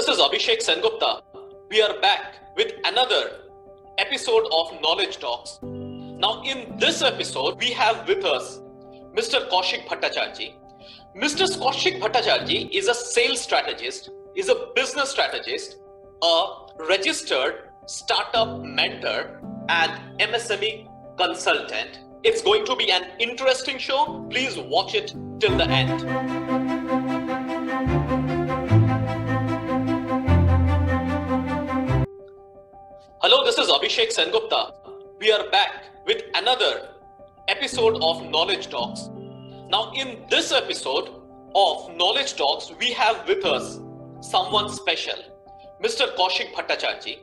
this is Abhishek Sengupta. We are back with another episode of Knowledge Talks. Now, in this episode, we have with us Mr. Kaushik Bhattacharjee. Mr. Kaushik Bhattacharjee is a sales strategist, is a business strategist, a registered startup mentor, and MSME consultant. It's going to be an interesting show. Please watch it till the end. Hello, this is Abhishek Sengupta. We are back with another episode of Knowledge Talks. Now, in this episode of Knowledge Talks, we have with us someone special, Mr. Kaushik Bhattacharjee.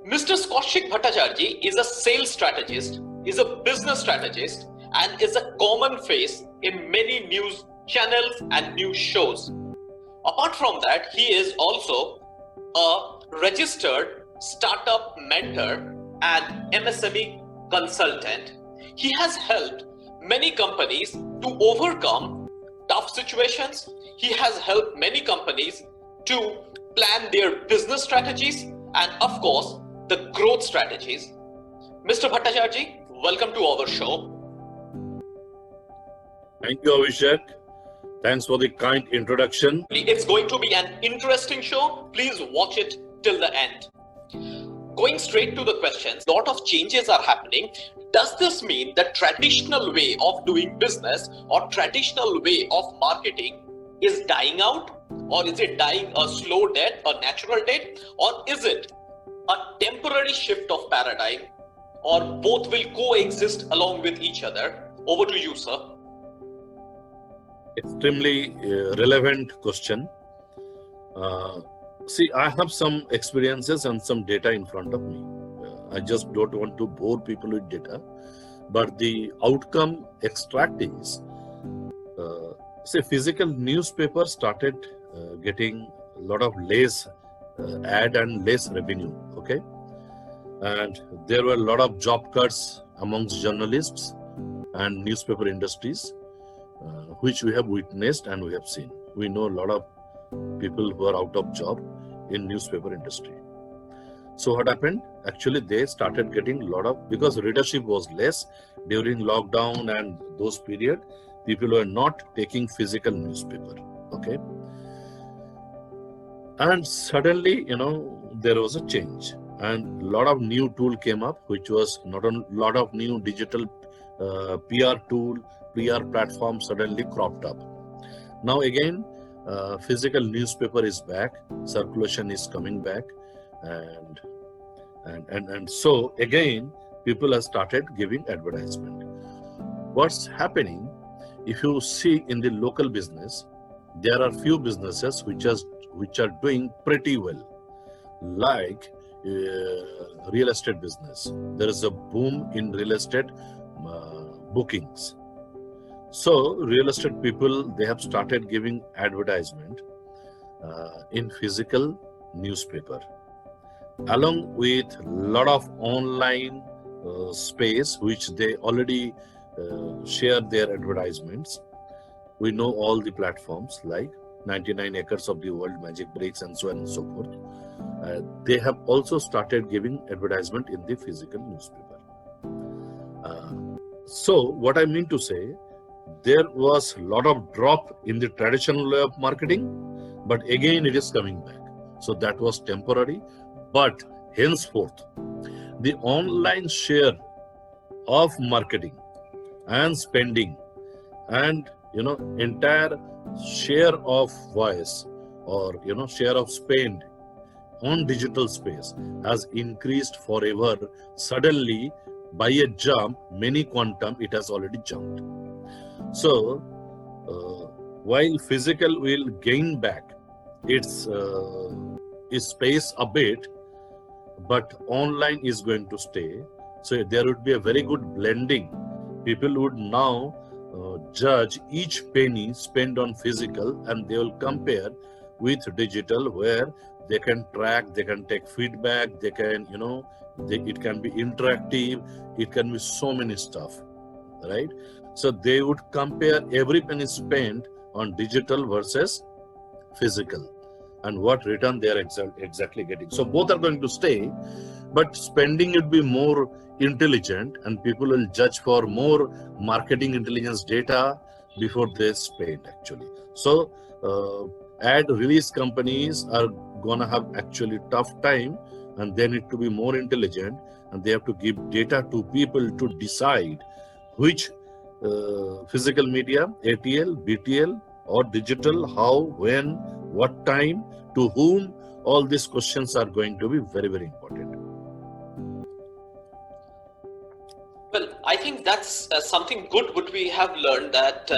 Mr. Kaushik Bhattacharjee is a sales strategist, is a business strategist, and is a common face in many news channels and news shows. Apart from that, he is also a registered startup mentor and MSME consultant. He has helped many companies to overcome tough situations. He has helped many companies to plan their business strategies and, of course, the growth strategies. Mr. Bhattacharjee, welcome to our show. Thank you, Abhishek. Thanks for the kind introduction. It's going to be an interesting show. Please watch it till the end. Going straight to the questions, a lot of changes are happening. Does this mean the traditional way of doing business or traditional way of marketing is dying out? Or is it dying a slow death, a natural death? Or is it a temporary shift of paradigm? Or both will coexist along with each other? Over to you, sir. Extremely relevant question. See, I have some experiences and some data in front of me. I just don't want to bore people with data, but the outcome extract is, say, physical newspaper started getting a lot of less ad and less revenue, okay? And there were a lot of job cuts amongst journalists and newspaper industries, which we have witnessed and we have seen. We know a lot of people who are out of job in newspaper industry. So what happened? Actually, they started getting a lot of, because readership was less during lockdown and those period, people were not taking physical newspaper, okay? And suddenly, there was a change and a lot of new tool came up, which was not a lot of new digital PR tool, PR platform suddenly cropped up. Now again, physical newspaper is back, circulation is coming back, and so again people have started giving advertisement. What's happening, if you see in the local business, there are few businesses which are doing pretty well, like real estate business. There is a boom in real estate bookings. So real estate people, they have started giving advertisement in physical newspaper, along with a lot of online space, which they already share their advertisements. We know all the platforms like 99 Acres of the World, Magic Breaks, and so on and so forth. They have also started giving advertisement in the physical newspaper. So what I mean to say, there was a lot of drop in the traditional way of marketing, but again it is coming back. So that was temporary, but henceforth, the online share of marketing and spending and, entire share of voice or, share of spend on digital space has increased forever. Suddenly, by a jump, many quantum, it has already jumped. So, while physical will gain back its space a bit, but online is going to stay. So there would be a very good blending. People would now judge each penny spent on physical and they will compare with digital, where they can track, they can take feedback, they can, it can be interactive, it can be so many stuff, right? So they would compare every penny spent on digital versus physical. and what return they are exactly getting. So both are going to stay, but spending would be more intelligent, and people will judge for more marketing intelligence data before they spend actually. So ad release companies are gonna have actually tough time, and they need to be more intelligent, and they have to give data to people to decide which physical media, ATL, BTL, or digital, how, when, what time, to whom. All these questions are going to be very, very important. Well, I think that's something good what we have learned, that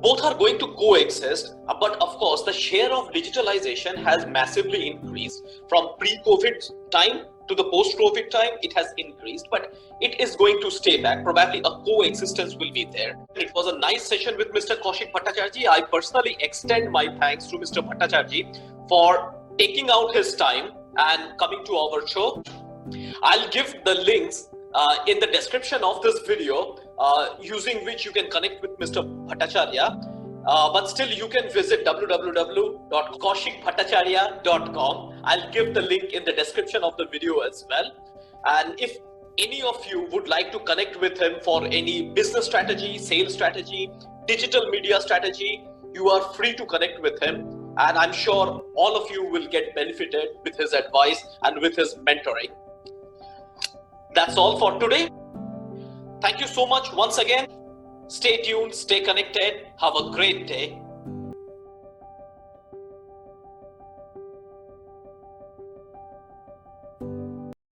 both are going to coexist, but of course the share of digitalization has massively increased from pre-COVID time to the post-COVID time. It has increased, but it is going to stay back. Probably a coexistence will be there. It was a nice session with Mr. Kaushik Bhattacharjee. I personally extend my thanks to Mr. Bhattacharjee for taking out his time and coming to our show. I'll give the links in the description of this video, using which you can connect with Mr. Bhattacharya. But still, you can visit www.kaushikbhattacharya.com. I'll give the link in the description of the video as well. And if any of you would like to connect with him for any business strategy, sales strategy, digital media strategy, you are free to connect with him. And I'm sure all of you will get benefited with his advice and with his mentoring. That's all for today. Thank you so much once again. Stay tuned, stay connected. Have a great day.